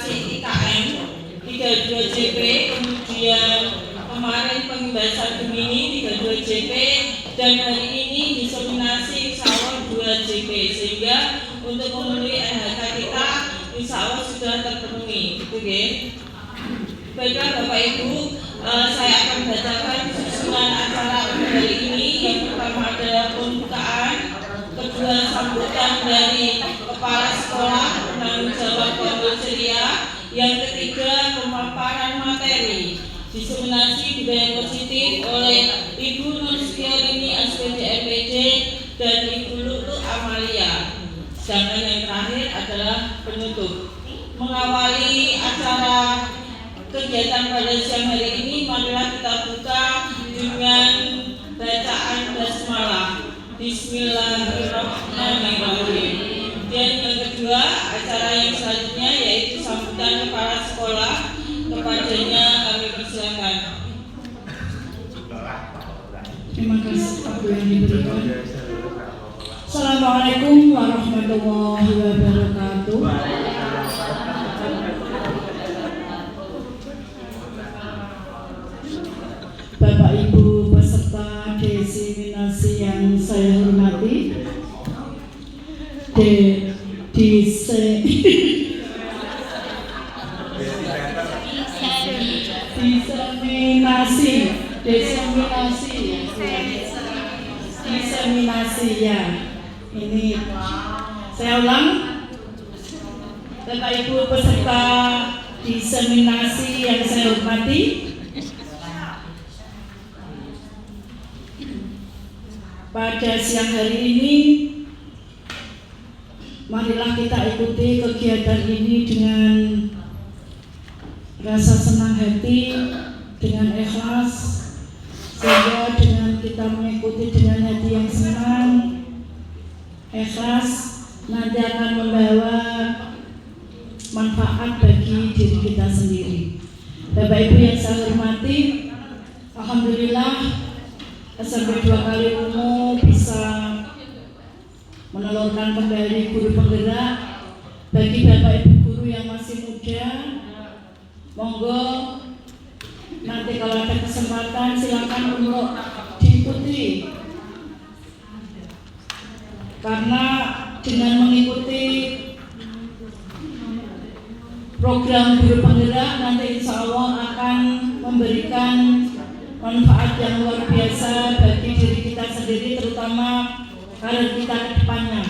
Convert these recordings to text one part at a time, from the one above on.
simulasi IKM 32 JP, kemudian kemarin pembahasan Gemini 32 JP, dan hari ini diseminasi insya Allah 2 JP, sehingga untuk memenuhi NHK kita insya Allah sudah terpenuhi, gitu ya. Baiklah Bapak Ibu, saya akan bacakan susunan acara hari ini. Yang pertama adalah pembukaan, kedua sambutan dari kepala sekolah penanggung jawab Pondok Ceria, yang ketiga pemaparan materi diseminasi budaya positif oleh Ibu Nur Setiarini SPD MPD dan Ibu Lutu Amalia. Sedangkan yang terakhir adalah penutup. Mengawali acara kegiatan pada siang hari ini, marilah kita buka dengan bacaan basmalah. Bismillahirrahmanirrahim. Dan yang kedua, acara yang selanjutnya yaitu sambutan kepala sekolah. Kepadanya kami persilakan. Terima kasih Pak yang diberikan. Assalamualaikum warahmatullahi wabarakatuh. Bapak Ibu peserta diseminasi yang saya hormati, diseminasi ya. Ini saya ulang. Bapak Ibu peserta diseminasi yang saya hormati, pada siang hari ini marilah kita ikuti kegiatan ini dengan rasa senang hati, dengan ikhlas, sehingga dengan kita mengikuti dengan hati yang senang, ikhlas, nanti akan membawa manfaat bagi diri kita sendiri. Bapak Ibu yang saya hormati, alhamdulillah SMP 2 Kaliwungu bisa menelurkan kembali guru penggerak. Bagi Bapak Ibu guru yang masih muda, monggo nanti kalau ada kesempatan silakan untuk diikuti, karena dengan mengikuti program guru penggerak nanti insya Allah akan memberikan manfaat yang luar biasa bagi diri kita sendiri, terutama karir kita ke depannya.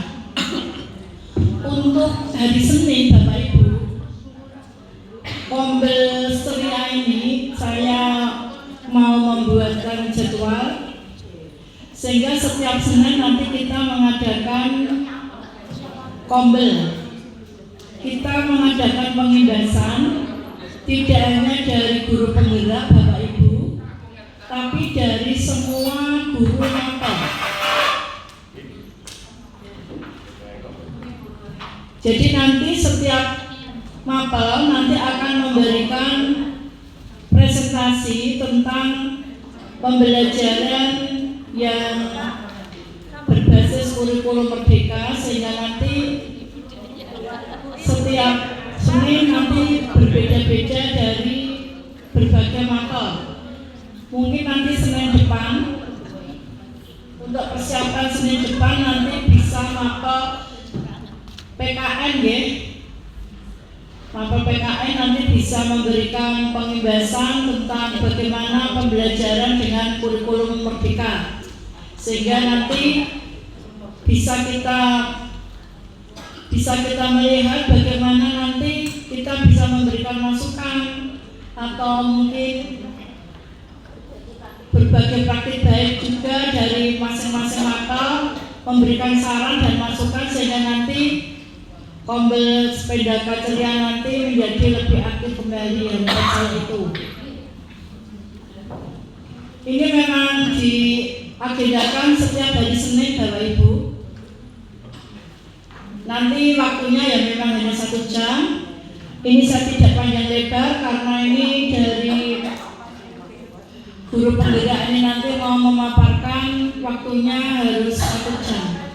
Untuk hari Senin Bapak Ibu, Kombel Ceria ini saya mau membuatkan jadwal sehingga setiap Senin nanti kita mengadakan kombel. Kita mengadakan pengindasan tidak hanya dari guru penggerak Bapak Ibu, tapi dari semua guru mapel. Jadi nanti setiap mapel nanti akan memberikan presentasi tentang pembelajaran yang berbasis kurikulum merdeka, sehingga nanti setiap Senin nanti berbeda-beda dari berbagai mapel. Mungkin nanti Senin depan, untuk persiapan Senin depan nanti bisa mapel PKN ya. Mapel PKN nanti bisa memberikan pembahasan tentang bagaimana pembelajaran dengan kurikulum merdeka, sehingga nanti bisa kita melihat bagaimana nanti kita bisa memberikan masukan atau mungkin berbagai praktik baik juga dari masing-masing mapel, memberikan saran dan masukan sehingga nanti Kombel Sepeda Ceria nanti menjadi lebih aktif kembali yang hal itu. Ini memang diagendakan setiap hari Senin Bapak Ibu. Nanti waktunya ya memang hanya 1 jam. Ini saya tidak panjang lebar karena ini dari guru penggerak ini nanti mau memaparkan waktunya harus 1 jam.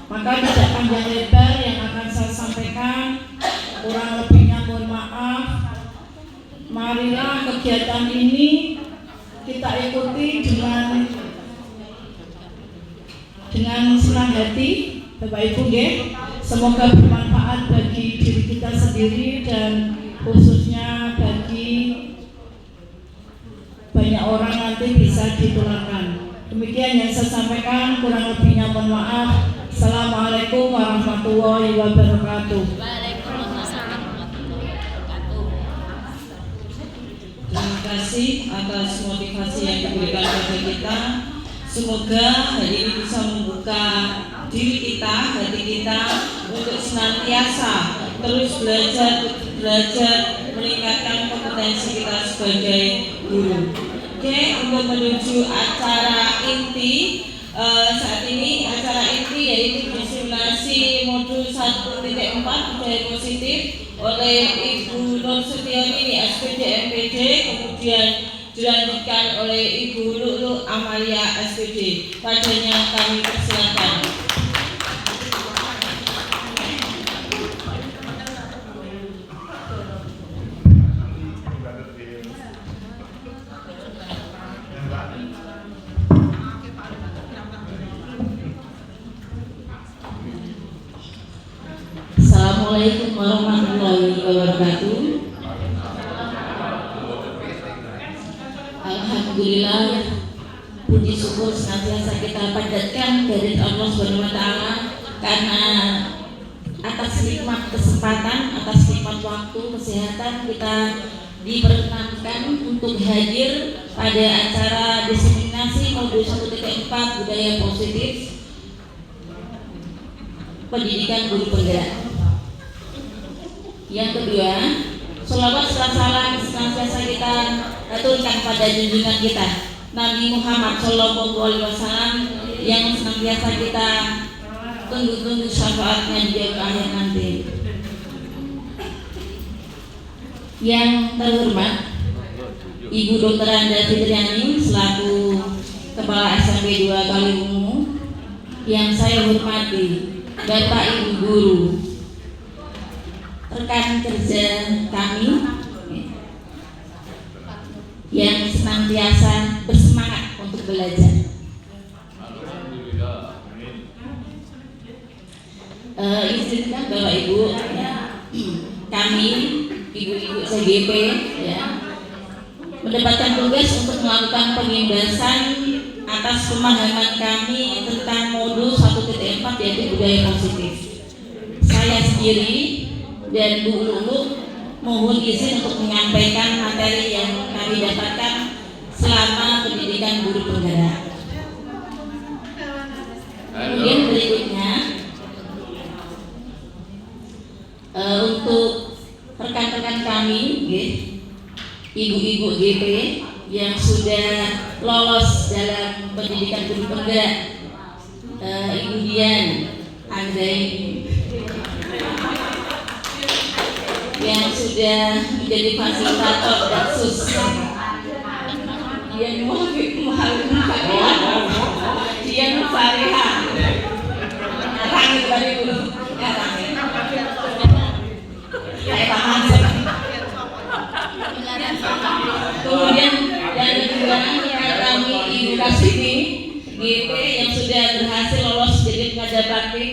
Maka tidak panjang lebar yang akan saya sampaikan, kurang lebihnya mohon maaf. marilah kegiatan ini kita ikuti dengan senang hati, Bapak Ibu nggih. Semoga bermanfaat bagi diri kita sendiri dan khususnya bagi banyak orang nanti bisa ditularkan. Demikian yang saya sampaikan, kurang lebihnya mohon maaf. Assalamualaikum warahmatullahi wabarakatuh. Waalaikumsalam warahmatullahi wabarakatuh. Terima kasih atas motivasi yang diberikan kepada kita. Semoga hari ini bisa membuka diri kita, hati kita untuk senantiasa terus belajar meningkatkan kompetensi kita sebagai guru. Oke, untuk menuju acara inti saat ini acara inti yaitu disimulasi modul 1.4 budaya positif oleh Ibu Nur Setioni SPD MPD, kemudian dilanjutkan oleh Ibu Lulu Amalia SPD. Padanya kami persilakan. Assalamualaikum warahmatullahi wabarakatuh. Alhamdulillah, puji syukur senantiasa kita panjatkan dari Allah Subhanahu wa taala karena atas nikmat kesempatan, atas nikmat waktu, kesehatan kita diperkenankan untuk hadir pada acara diseminasi modul 1.4 budaya positif pendidikan guru penggerak. Yang kedua, sholawat serta salam senantiasa kita aturkan pada junjungan kita Nabi Muhammad Shallallahu Alaihi Wasallam yang senantiasa kita tunggu-tunggu syafaatnya di akhir nanti. Yang terhormat Ibu Dr. Anda Fitriani selaku Kepala SMP 2 Kaliwungu, yang saya hormati Bapak Ibu Guru, rekan kerja kami yang senantiasa bersemangat untuk belajar. Izinkan Bapak Ibu, kami ibu-ibu CGP mendapatkan tugas untuk melakukan pembebasan atas pemahaman kami tentang modul 1.4 yaitu budaya positif. Saya sendiri dan Bu Lulu mohon izin untuk menyampaikan materi yang kami dapatkan selama pendidikan guru penggerak. Kemudian berikutnya untuk rekan-rekan kami, ibu-ibu GP yang sudah lolos dalam pendidikan guru penggerak, Ibu Dian Anggraini yang sudah menjadi fasilitator Daksus, Dian Dian Fariha, Rangit dari dulu, kemudian yang kedua kami Ibu Kasini GP yang sudah berhasil lolos jadi pengajar praktik,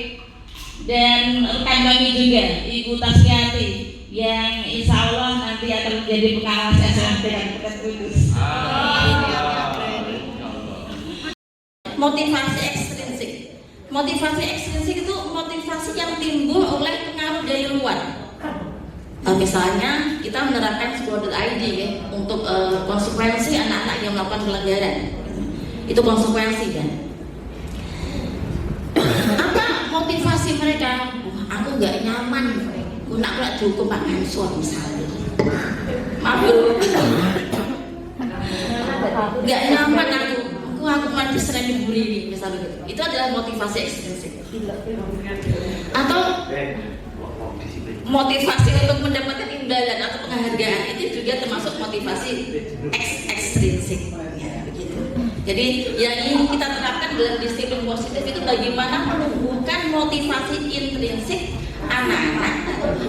dan rekan kami juga Ibu Tasmiati yang insya Allah nanti akan menjadi pengawas SMP dan Pekat Kudus. Motivasi ekstrinsik. Motivasi ekstrinsik itu motivasi yang timbul oleh pengaruh dari luar. Misalnya kita menerapkan School.id ya, untuk konsekuensi anak-anak yang melakukan pelanggaran. Itu konsekuensi kan. Apa motivasi mereka? Aku nggak nyaman. Aku nak dihukum Pak Mansur misalnya. Maaf, nggak nyaman aku mati sering dibully misalnya gitu. Itu adalah motivasi ekstrinsik. Atau motivasi untuk mendapatkan imbalan atau penghargaan itu juga termasuk motivasi ekstrinsik. Ya, begitu. Jadi yang ingin kita terapkan dalam disiplin positif itu bagaimana menumbuhkan motivasi intrinsik anak-anak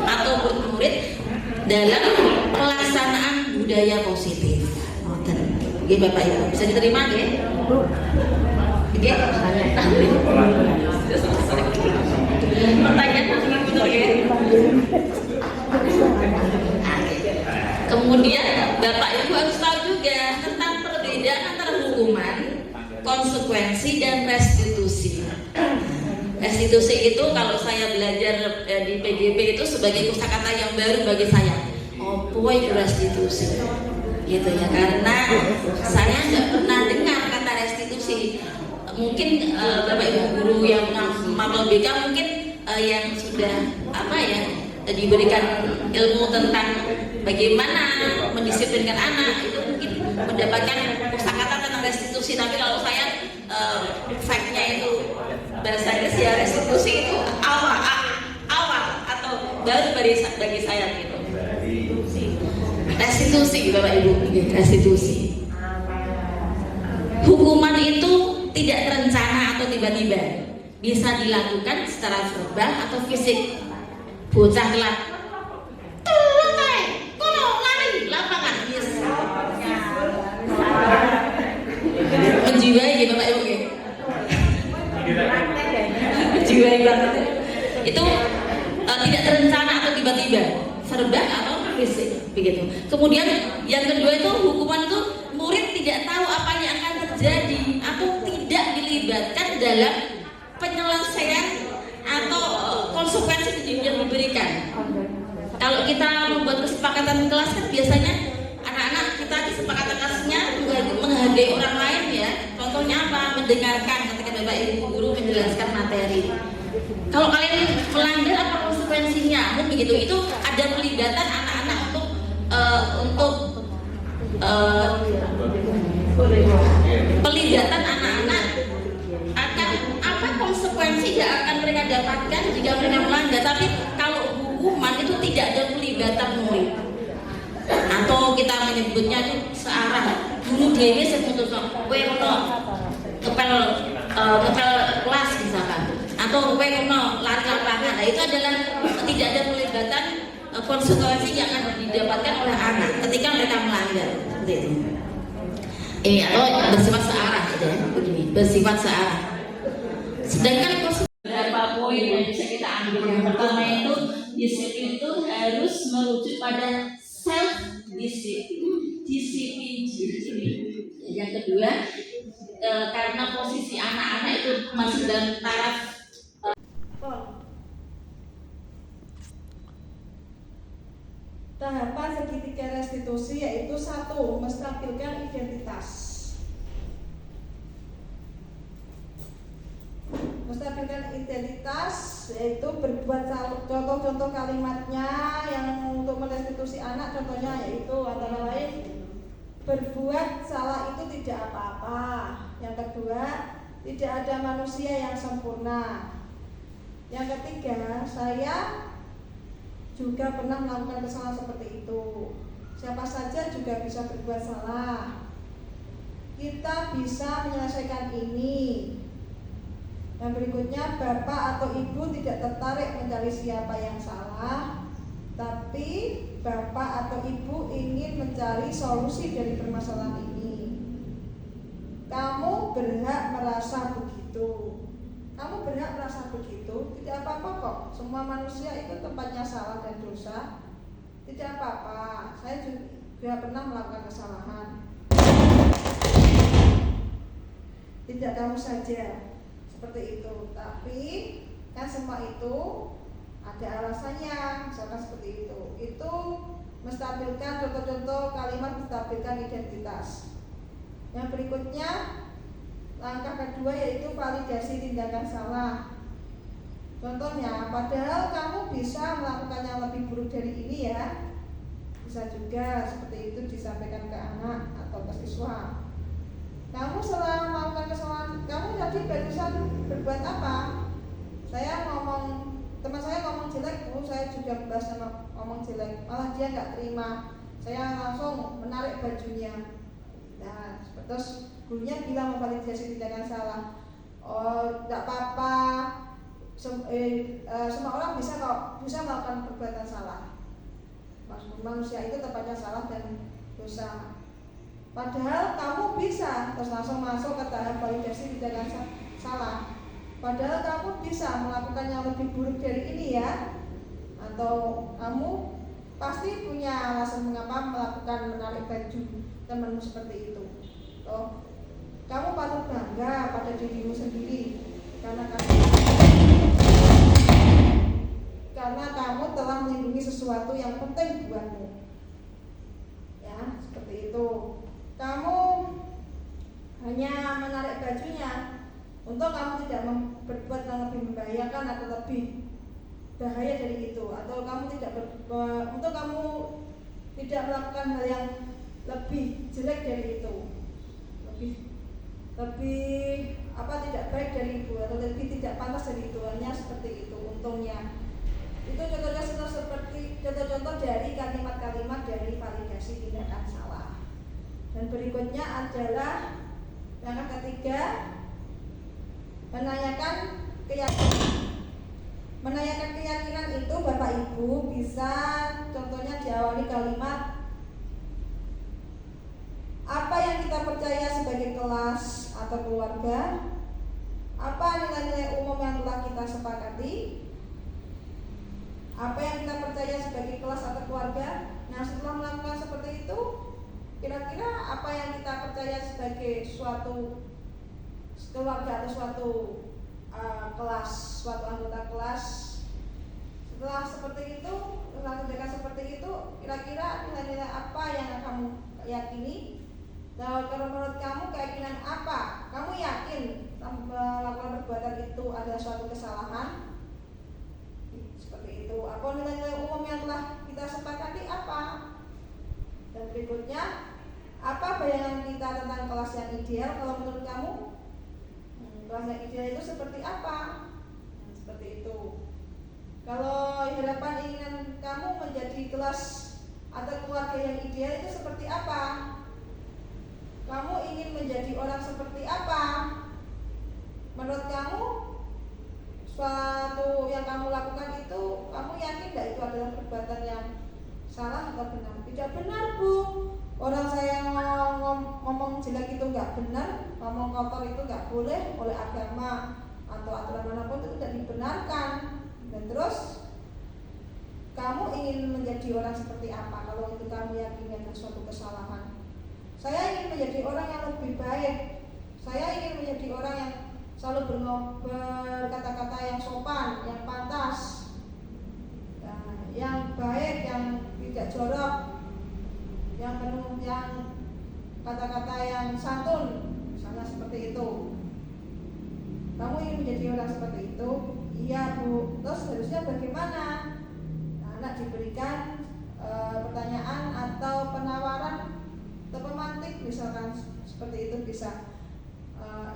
atau murid dalam pelaksanaan budaya positif. Oke, Bapak Ibu bisa diterima nggih? Oke, pertanyaan betul ya. Kemudian Bapak Ibu harus tahu juga tentang perbedaan antara hukuman, konsekuensi dan restitusi. Restitusi itu kalau saya belajar di PGB itu sebagai kosakata yang baru bagi saya. Oh, itu restitusi, gitu ya, karena saya nggak pernah dengar kata restitusi. Mungkin Bapak Ibu guru yang mapel BK mungkin yang sudah diberikan ilmu tentang bagaimana mendisiplinkan anak itu mungkin mendapatkan kosakata tentang restitusi. Tapi kalau saya fact-nya itu bahasa Inggris ya, restitusi itu awal atau baru bagi saya gitu. Restitusi Bapak Ibu, restitusi. Hukuman itu tidak terencana atau tiba-tiba, bisa dilakukan secara verbal atau fisik. Bocah telat, kono lari lapangan, yes. Menjiwai ya Bapak Ibu ya. Menjiwai banget ya. Itu tidak terencana atau tiba-tiba, verbal atau fisik, begitu. Kemudian yang kedua itu hukuman itu murid tidak tahu apa yang akan terjadi atau tidak dilibatkan dalam penyelesaian atau konsekuensi yang diberikan. Kalau kita membuat kesepakatan kelas kan biasanya anak-anak kita kesepakatan kelasnya menghargai orang lain ya. Contohnya apa? Mendengarkan ketika Bapak Ibu guru menjelaskan materi. Kalau kalian melanggar apa konsekuensinya? Begitu. Itu ada pelibatan anak-anak pelibatan anak-anak akan apa konsekuensi yang akan mereka dapatkan jika mereka melanggar. Tapi kalau hukuman itu tidak ada pelibatan murid, atau kita menyebutnya itu searah. Guru dewe seputusno kowe ono kepel kelas misalkan, atau kowe ono lari lapangan. Nah, itu adalah tidak ada pelibatan konsekuensi yang akan didapatkan oleh anak ketika mereka melanggar. Seperti itu. Atau bersifat searah gitu ya, begini, bersifat searah. Sedangkan beberapa poin yang bisa kita ambil. Yang pertama itu disiplin itu harus merujuk pada self disiplin. Yang kedua, karena posisi anak-anak itu masih dalam taraf tahapan segitiga restitusi, yaitu 1. Menstabilkan identitas. Menstabilkan identitas yaitu berbuat contoh-contoh kalimatnya yang untuk merestitusi anak, contohnya yaitu antara lain berbuat salah itu tidak apa-apa. Yang kedua, tidak ada manusia yang sempurna. Yang ketiga, saya juga pernah melakukan kesalahan seperti itu. Siapa saja juga bisa berbuat salah. Kita bisa menyelesaikan ini. Yang berikutnya, bapak atau ibu tidak tertarik mencari siapa yang salah, tapi bapak atau ibu ingin mencari solusi dari permasalahan ini. Kamu berhak merasa begitu. Kamu berhak merasa begitu, tidak apa-apa kok. Semua manusia itu tempatnya salah dan dosa. Tidak apa-apa. Saya juga pernah melakukan kesalahan. Tidak kamu saja seperti itu. Tapi kan semua itu ada alasannya. Misalkan seperti itu. Itu menstabilkan contoh-contoh kalimat menstabilkan identitas. Yang berikutnya, langkah kedua yaitu validasi tindakan salah. Contohnya, padahal kamu bisa melakukan yang lebih buruk dari ini ya. Bisa juga seperti itu disampaikan ke anak atau ke siswa. Kamu setelah melakukan kesalahan, kamu tadi barusan berbuat apa? Teman saya ngomong jelek, saya juga bahas sama ngomong jelek. Malah dia nggak terima. Saya langsung menarik bajunya. Nah, terus gurunya bilang memvalidasi tindakan salah. Oh, tidak apa-apa. Semua orang bisa melakukan perbuatan salah. Manusia itu tempatnya salah dan dosa. Padahal kamu bisa terus langsung masuk ke tahap validasi tidak akan salah. Padahal kamu bisa melakukan yang lebih buruk dari ini ya. Atau kamu pasti punya alasan mengapa melakukan menarik baju temanmu seperti itu. Toh, kamu patut bangga pada dirimu sendiri karena kamu telah melindungi sesuatu yang penting buatmu. Ya, seperti itu. Kamu hanya menarik bajunya untuk kamu tidak berbuat yang lebih membahayakan atau lebih bahaya dari itu, atau kamu untuk kamu tidak melakukan hal yang lebih jelek dari itu, lebih tidak baik dari itu, atau lebih tidak pantas dari itu. Hanya seperti itu untungnya. Itu contoh-contoh dari kalimat-kalimat dari validasi tindakan salah. Dan berikutnya adalah langkah ketiga, menanyakan keyakinan. Menanyakan keyakinan itu Bapak Ibu bisa contohnya diawali kalimat apa yang kita percaya sebagai kelas atau keluarga, apa nilai-nilai umum yang telah kita sepakati, apa yang kita percaya sebagai kelas atau keluarga. Nah, setelah melakukan seperti itu, kira-kira apa yang kita percaya sebagai suatu keluarga atau suatu kelas, suatu anggota kelas. Setelah seperti itu, setelah tindakan seperti itu, kira-kira nilai-nilai apa yang kamu yakini? Nah, kalau menurut kamu keyakinan apa? Kamu yakin melakukan perbuatan itu adalah suatu kesalahan? Seperti itu. Apa nilai-nilai umum yang telah kita sepakati apa? Dan berikutnya, apa bayangan kita tentang kelas yang ideal kalau menurut kamu? Kelas yang ideal itu seperti apa? Nah, seperti itu. Kalau harapan inginan kamu menjadi kelas atau keluarga yang ideal itu seperti apa? Kamu ingin menjadi orang seperti apa? Menurut kamu, suatu yang kamu lakukan itu, kamu yakin tidak itu adalah perbuatan yang salah atau benar? Tidak benar, Bu. Orang saya ngomong jelek itu nggak benar, ngomong kotor itu nggak boleh oleh agama atau aturan manapun itu tidak dibenarkan. Dan terus kamu ingin menjadi orang seperti apa kalau itu kamu yakini adalah suatu kesalahan? Saya ingin menjadi orang yang lebih baik. Saya ingin menjadi orang yang selalu berkata-kata yang sopan, yang pantas, yang baik, yang tidak jorok, yang penuh, yang kata-kata yang santun, misalnya seperti itu. Kamu ingin menjadi orang seperti itu? Iya, Bu. Terus harusnya bagaimana? Nah, anak diberikan pertanyaan atau penawaran atau pemantik, misalkan seperti itu bisa.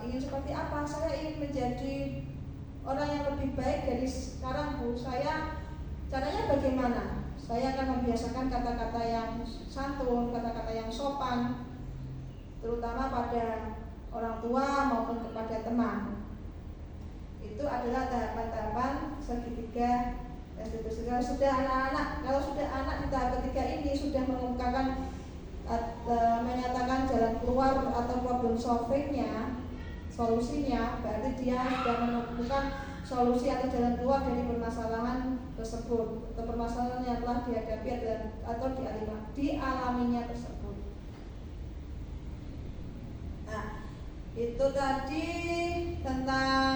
Ingin seperti apa? Saya ingin menjadi orang yang lebih baik dari sekarang, Bu. Caranya bagaimana? Saya akan membiasakan kata-kata yang santun, kata-kata yang sopan, terutama pada orang tua maupun kepada teman. Itu adalah tahapan-tahapan segitiga restitusi. Kalau sudah anak di tahap ketiga ini sudah mengungkapkan menyatakan jalan keluar atau problem solvingnya, solusinya, berarti dia sudah menemukan solusi atau jalan keluar dari permasalahan tersebut atau permasalahan yang telah dihadapi atau dialaminya tersebut. Nah, itu tadi tentang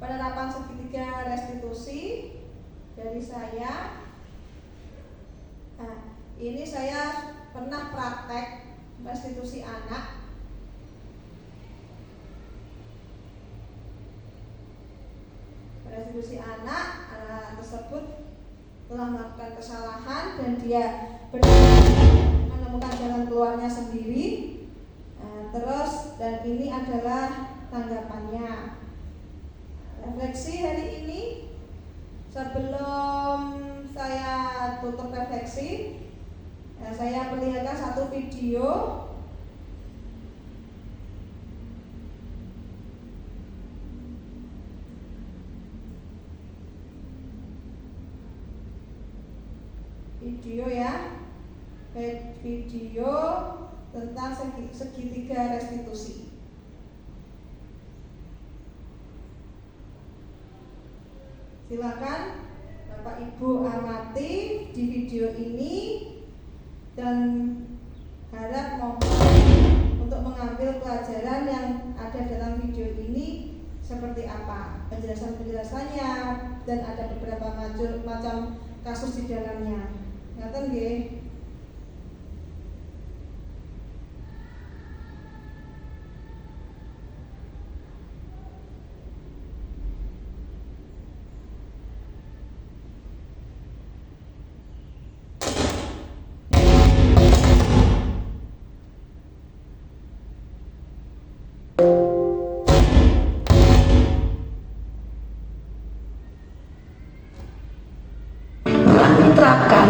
penerapan segitiga restitusi dari saya. Nah, ini saya pernah praktek restitusi anak. Restitusi anak tersebut telah melakukan kesalahan dan dia menemukan jalan keluarnya sendiri. Dan ini adalah tanggapannya. Refleksi hari ini, sebelum saya tutup refleksi, saya perlihatkan satu video ya. video tentang segitiga restitusi. Silakan Bapak Ibu amati di video ini dan harap mohon untuk mengambil pelajaran yang ada dalam video ini seperti apa penjelasan-penjelasannya, dan ada beberapa macam kasus di dalamnya. Ngaten nggih? diterapkan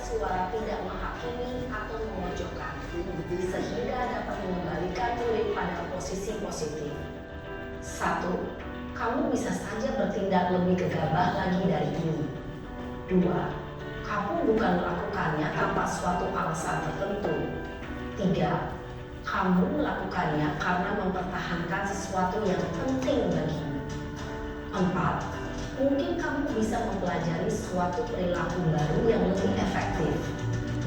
suara tidak menghakimi atau memojokkan, sehingga dapat mengembalikan murid pada posisi positif. 1. Kamu bisa saja bertindak lebih gegabah lagi dari ini. 2. Kamu bukan melakukannya tanpa suatu alasan tertentu. 3. Kamu melakukannya karena mempertahankan sesuatu yang penting bagimu. 4. Mungkin kamu bisa mempelajari suatu perilaku baru yang lebih efektif.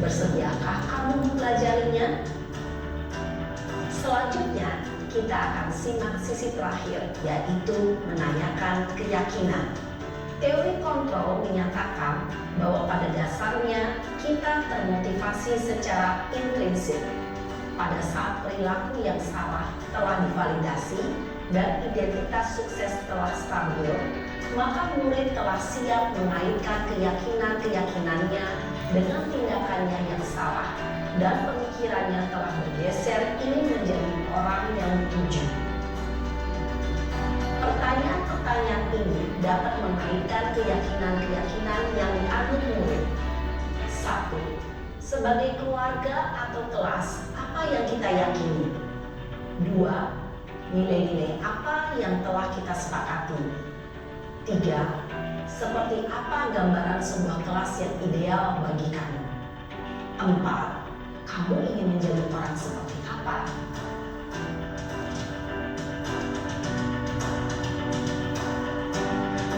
Bersediakah kamu mempelajarinya? Selanjutnya, kita akan simak sisi terakhir, yaitu menanyakan keyakinan. Teori kontrol menyatakan bahwa pada dasarnya kita termotivasi secara intrinsik. Pada saat perilaku yang salah telah divalidasi dan identitas sukses telah stabil, maka murid telah siap mengaitkan keyakinan-keyakinannya dengan tindakannya yang salah dan pemikirannya telah bergeser ingin menjadi orang yang dituju. Pertanyaan-pertanyaan ini dapat mengaitkan keyakinan-keyakinan yang dianut murid. 1. Sebagai keluarga atau kelas, apa yang kita yakini? 2. Nilai-nilai apa yang telah kita sepakati? 3. Seperti apa gambaran sebuah kelas yang ideal bagi kamu? 4. Kamu ingin menjadi orang seperti apa?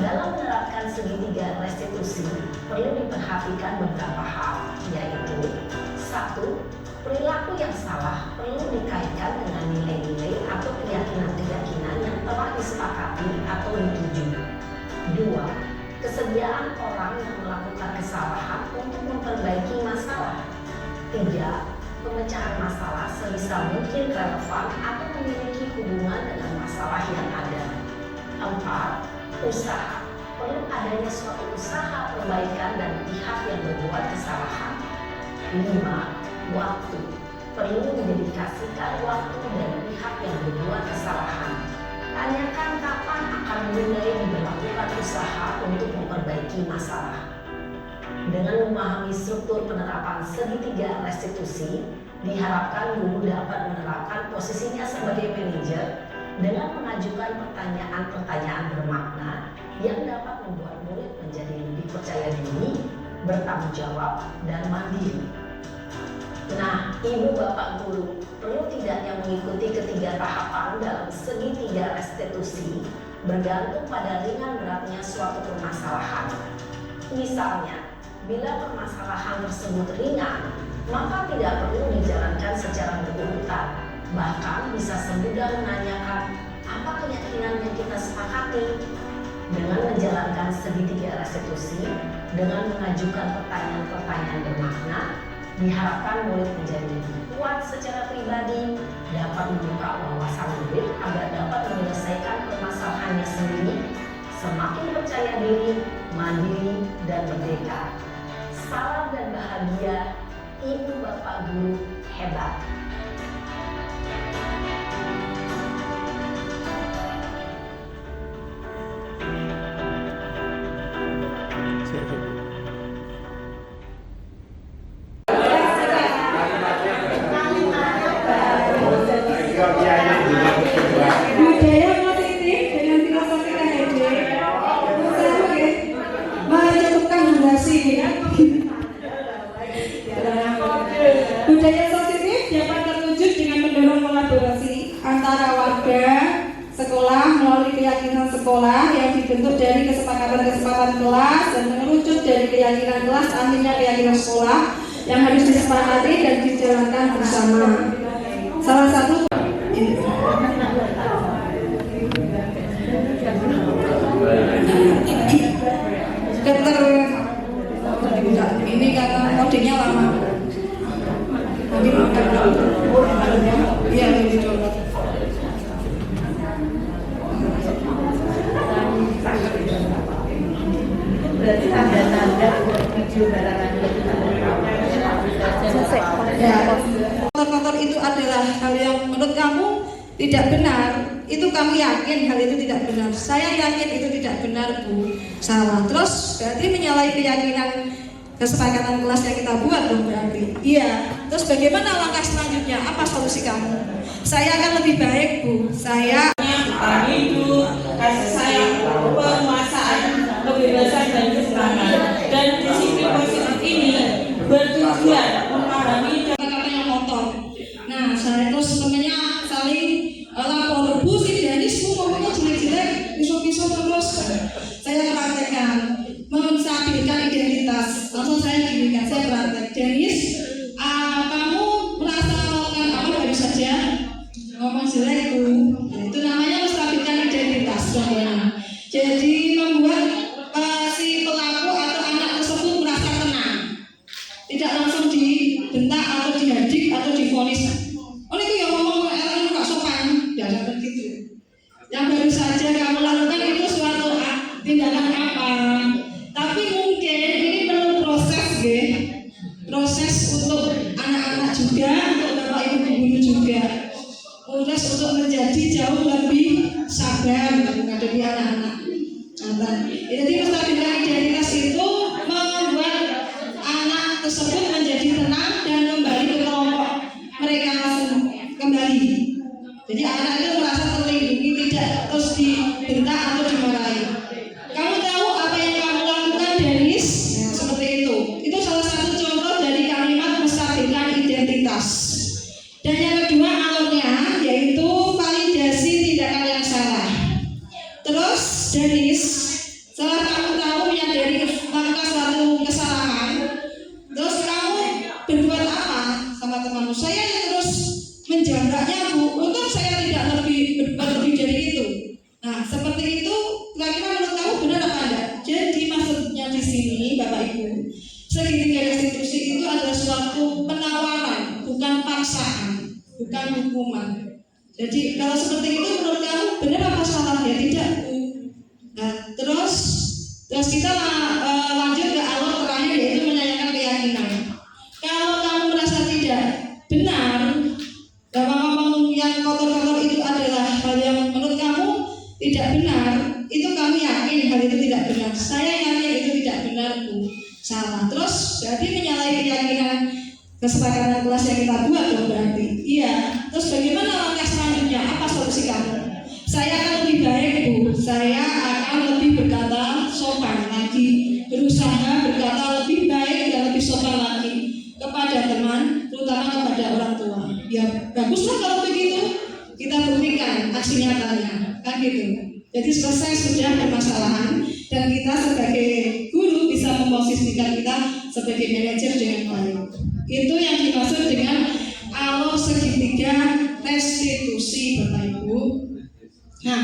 Dalam menerapkan segitiga restitusi, perlu diperhatikan beberapa hal, yaitu 1. Perilaku yang salah perlu dikaitkan dengan nilai-nilai atau keyakinan-keyakinan yang telah disepakati atau dituju. 2. Kesediaan orang yang melakukan kesalahan untuk memperbaiki masalah. 3. Pemecahan masalah sebisa mungkin relevan atau memiliki hubungan dengan masalah yang ada. 4. Usaha. Perlu adanya suatu usaha perbaikan dari pihak yang berbuat kesalahan. 5. Waktu. Perlu didedikasikan waktu dari pihak yang berbuat kesalahan. Tanyakan kapan akan mulai diberlakukan usaha untuk memperbaiki masalah. Dengan memahami struktur penerapan segitiga restitusi, diharapkan guru dapat menerapkan posisinya sebagai manajer dengan mengajukan pertanyaan-pertanyaan bermakna yang dapat membuat murid menjadi lebih percaya diri, bertanggung jawab, dan mandiri. Nah, Ibu Bapak Guru, perlu tidaknya mengikuti ketiga tahapan dalam segitiga restitusi bergantung pada ringan beratnya suatu permasalahan. Misalnya, bila permasalahan tersebut ringan, maka tidak perlu dijalankan secara berurutan. Bahkan bisa semudah menanyakan apa keyakinan yang kita sepakati. Dengan menjalankan segitiga restitusi, dengan mengajukan pertanyaan-pertanyaan bermakna, diharapkan murid menjadi lebih kuat secara pribadi, dapat membuka wawasan murid agar dapat menyelesaikan permasalahannya sendiri, semakin percaya diri, mandiri, dan merdeka. Salam dan bahagia, Ibu Bapak Guru hebat. Budaya positif dengan filosofi KHD menentukan generasi. Budaya positif dapat terwujud dengan mendorong kolaborasi antara warga, sekolah melalui keyakinan sekolah yang dibentuk dari kesepakatan-kesepakatan kelas dan mengerucut dari keyakinan kelas, akhirnya keyakinan sekolah yang harus disepakati dan dijalankan bersama. Salah satu ini kata kodenya lama. Nanti iya lebih coba. Berarti tanda-tanda video barangan Ya, kotor-kotor itu adalah hal yang menurut kamu tidak benar. Itu kamu yakin hal itu tidak benar. Saya yakin itu tidak benar, Bu. Salah. Terus berarti menyalahi keyakinan kesepakatan kelas yang kita buat dong berarti. Iya. Terus bagaimana langkah selanjutnya? Apa solusi kamu? Saya akan lebih baik, Bu. Saya Bertahan hidup, kasih sayang, penguasaan, kebebasan dan kesetaraan. Dan disiplin positif ini bertujuan memahami kata-kata yang kotor. Nah, saya terus temennya saling lapor, Bu, si Danis Bu ngomongnya jelek-jelek, pisau-pisau terus. Saya praktekkan, menstabilkan identitas. Langsung saya gini, saya praktek. Danis, kamu merasa melakukan apa baru saja ngomong jelek, Bu. Itu namanya menstabilkan identitas contohnya. Jadi membuat si pelaku atau anak tersebut merasa tenang, tidak langsung dibentak atau dihadik atau divonis. Oh itu yang ngomong itu nggak sopan, jangan begitu. Yang baru saja kamu lakukan itu suatu tindakan apa? Tapi mungkin ini perlu proses, proses untuk anak-anak juga, untuk bapak ibu guru juga. Proses untuk menjadi jauh lebih sabar menghadapi anak-anak. Jadi menstabilkan identitas itu membuat anak tersebut menjadi tenang dan kembali ke kelompok mereka kembali. Jadi anak itu merasa terlindungi, tidak terus dibentak atau dimarahi. Kamu tahu apa yang kamu lakukan, Denis? Nah, seperti itu. Itu salah satu contoh dari kalimat menstabilkan identitas. Dan yang kedua alurnya yaitu validasi tindakan yang salah. Terus Denis, setelah kamu tahu menyadari melakukan suatu kesalahan, terus kamu berbuat apa sama temanmu? Saya terus menjambaknya, Bu. Untung saya tidak berbuat lebih dari itu. Nah, seperti itu. Kira-kira menurut kamu benar apa enggak? Jadi maksudnya di sini, Bapak Ibu, segitiga restitusi itu adalah suatu penawaran, bukan paksaan, bukan hukuman. Jadi kalau seperti itu menurut kamu benar apa salah? Ya tidak, Bu. Nah, terus kita lanjut ke alur terakhir yaitu menyayangkan keyakinan. Kalau kamu merasa tidak benar bahwa ngomong yang kotor-kotor itu adalah hal yang menurut kamu tidak benar, itu kami yakin hal itu tidak benar. Saya yakin itu tidak benar, Bu. Salah. Terus jadi menyalahi keyakinan kesepakatan kelas yang kita buat dong berarti. Iya. Terus bagaimana langkah selanjutnya? Apa solusi kamu? Saya akan lebih baik, Bu. Saya akan lebih berkata sopan lagi, berusaha berkata lebih baik dan lebih sopan lagi kepada teman, terutama kepada orang tua. Ya baguslah kalau begitu. Kita buktikan aksi nyatanya, kan gitu. Jadi selesai sudah permasalahan dan kita sebagai guru bisa memposisikan kita sebagai manajer dengan baik. Itu yang dimaksud dengan alur segitiga restitusi, Bapak Ibu. Nah,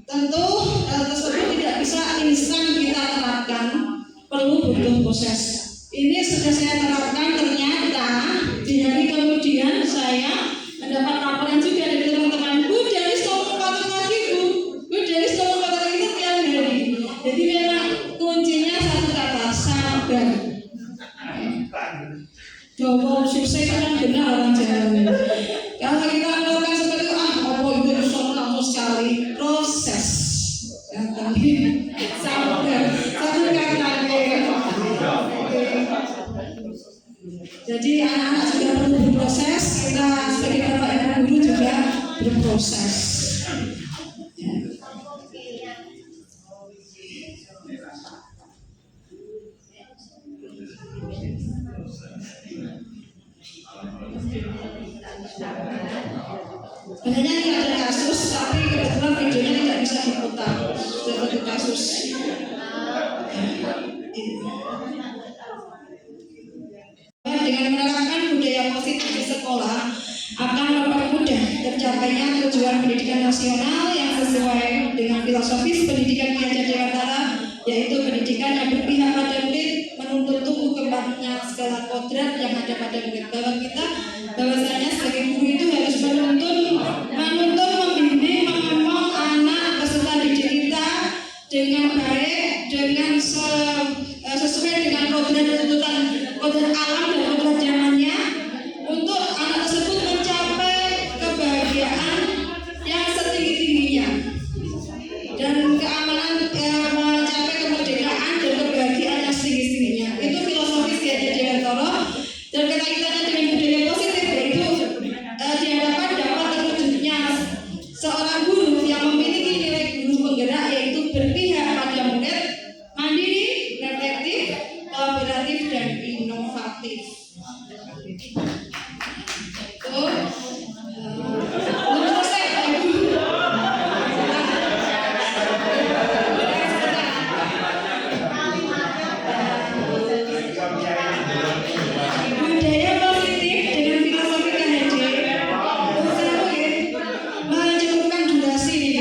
tentu hal tersebut tidak bisa instan kita terapkan, perlu butuh proses. Ini sudah saya terapkan, ternyata di hari kemudian saya mendapat laporan juga dari teman-teman, Bu Denis ngomong kotor lagi, Bu Denis ngomong kotor lagi itu tiap hari. Jadi memang kuncinya satu kata, sabar. Jawa sukses kan benar orang Jawa. Kalau kita melakukan seperti itu, apa itu langsung sekali proses. Yang tadi sabar, satu kata. Jadi anak-anak juga perlu berproses. Kita sebagai bapak ibu guru juga berproses. Sebenarnya ini ada kasus, tapi kebetulan videonya tidak bisa diputar. Seperti kasus. Dengan menerapkan budaya positif di sekolah akan mempermudah tercapainya tujuan pendidikan nasional yang sesuai dengan filosofis pendidikan Ki Jakarta, yaitu pendidikan yang berpihak pada murid, menuntut tumbuh kembangnya segala kodrat yang ada pada murid. Bahwa kita bahwasanya sebagai guru itu harus menuntun, membimbing, mengemong anak peserta didik kita dengan baik, dengan sesuai dengan kodrat tuntutan kodrat alam dan kodrat zamannya, untuk anak tersebut mencapai kebahagiaan yang setinggi-tingginya dan keamanan, mencapai kemerdekaan dan kebahagiaan yang setinggi-tingginya. Itu filosofis Menurut saya, budaya positif dengan filosofi KHD mencukupkan durasi ini.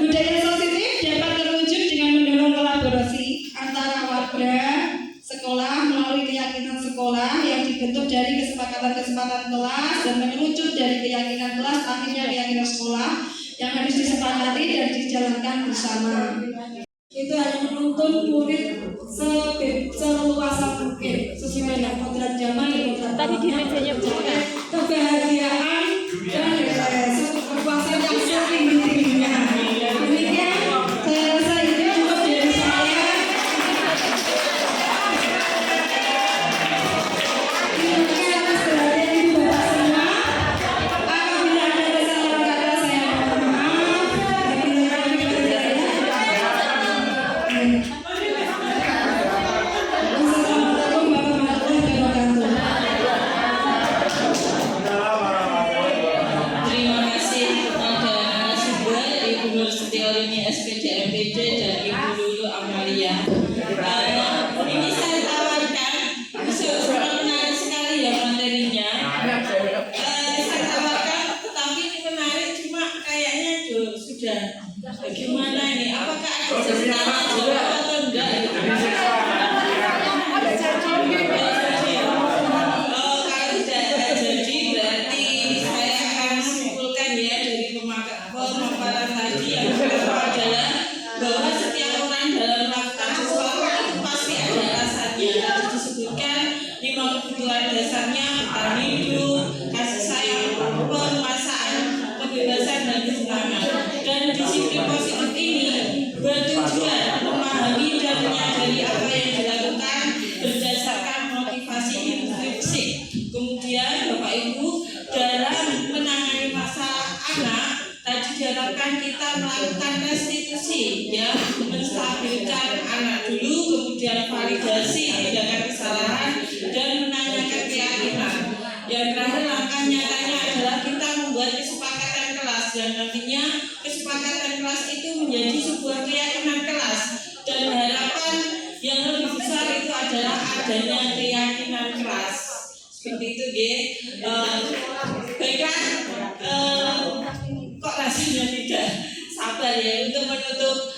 Budaya positif dapat terwujud dengan mendorong kolaborasi antara warga, sekolah melalui keyakinan sekolah yang dibentuk dari kesepakatan-kesepakatan kelas dan mengerucut dari keyakinan kelas akhirnya keyakinan sekolah yang harus disepakati dan dijalankan bersama. Itu hanya menuntun murid seluasa mungkin sesuai dengan kodrat zaman dan kodrat tadi di mejanya kebahagiaan dan kepuasan yang setinggi-tingginya. Demikian saya rasa itu cukup dari saya. Terima kasih atas perhatian Ibu Bapak semua. Apabila ada kesalahan kata saya mohon maaf. Apabila kami berjaya. Wassalamualaikum warahmatullahi wabarakatuh. Terima kasih kepada narasumber Ibu Nur Setiarini SPJ MPJ dan Ibu Lulu Amalia. Ini saya tawarkan, sudah menarik sekali ya materinya. Saya tawarkan, tetapi ini menarik cuma kayaknya sudah bagaimana ini? Apakah ada ceritanya juga atau enggak? Kalau tidak jadi berarti saya akan simpulkan ya dari pemaparan tadi yang pertama adalah bahwa setiap orang dalam melakukan sesuatu itu pasti ada alasannya. Tadi disebutkan 5 kebutuhan dasarnya: bertahan hidup, kasih sayang, permasaan, kebebasan dan kesenangan. Dan disiplin positif ini bertujuan memahami dan menyadari apa yang dilakukan berdasarkan motivasi intrinsik. Kemudian Bapak Ibu, dalam menangani masalah anak tadi diharapkan kita melakukan restitusi, ya, menstabilkan anak dulu, kemudian validasi tindakan kesalahan dan menanyakan keyakinan. Yang terakhir langkah nyatanya adalah kita membuat kesepakatan kelas dan nantinya kesepakatan kelas itu menjadi sebuah keyakinan kelas dan harapan yang lebih besar itu adalah adanya keyakinan kelas. Seperti itu, baiklah, kok rasanya tidak sabar ya untuk menutup